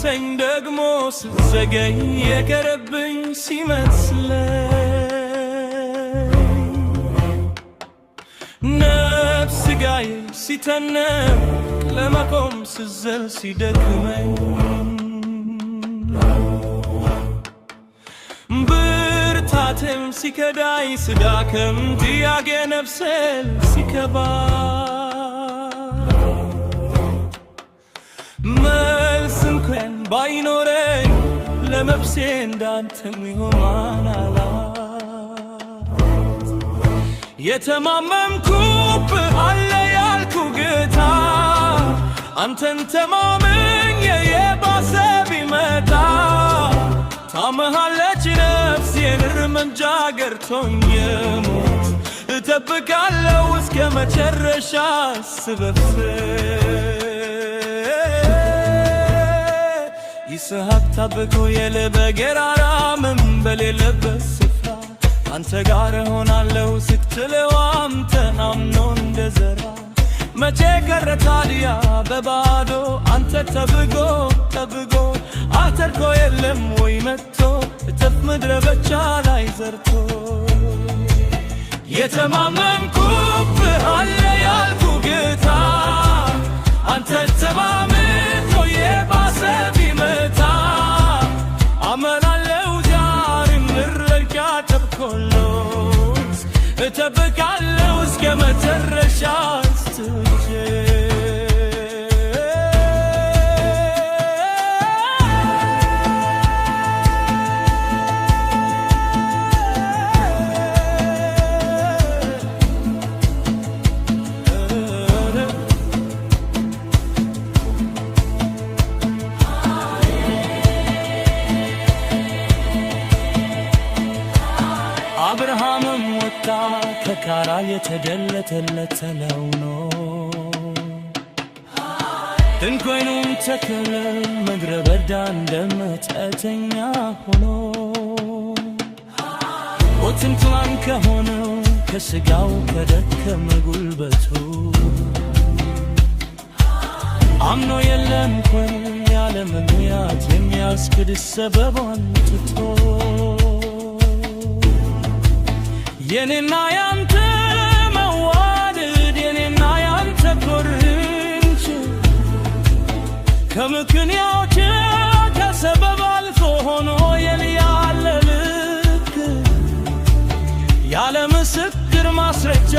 ሲያንሰኝ ደግሞ ስዘገይ የቀረብኝ ሲመስለኝ ነፍስ ስጋዬ ሲተነም ለመቆም ስዘል ሲደክመኝ ብርታቴም ሲከዳኝ ስዳከም ጥያቄ ነፍሴን ሲከባ መልስ እንኳን ባይኖረኝ ለመብሴ እንዳንተም ይሆን አላት የተማመንኩብህ አለ ያልኩ ጌታ አንተን ተማምኜ የባሰ ቢመጣ ታመሃለች ነፍሴን እርምጃ ገርቶኝ የሞት እጠብቃለሁ እስከ መጨረሻ ስበብስ ይስሐቅ ታብቆ የለበጌራራ ምን በሌለበት ስፍራ አንተ ጋር ሆናለሁ ስትለው አንተን አምኖ እንደዘራ መቼ ቀረ ታዲያ በባዶ አንተ ጠብቆ አተርኮ የለም ወይ መጥቶ እጥፍ ምድረ በዳ ላይ ዘርቶ የተማመንኩብህ አለ ያልኩ ጌታ አንተ ተማምኖ የባሰ ቢመጣ አመናለው ዛሬም ልረጋ ጠብቆሎት እጠብቃለሁ እስከ መጨረሻ አብርሃምም ወጣ ከካራን የተገለጠለት ነው ድንኳኑን ተከለ ምድረ በዳ እንደመጻተኛ ሆኖ ወጥንቷን ከሆነው ከስጋው ከደከመ ጉልበቱ አምኖ የለም እንኳን ያለ ምክንያት የሚያስክድ ሰበቧን ትቶ የኔና ያንተ መዋደድ የኔና ያንተ ኮርንች ከምክንያት ከሰበብ አልፎ ሆኖ ያለ ልክ ያለ ምስክር ማስረጃ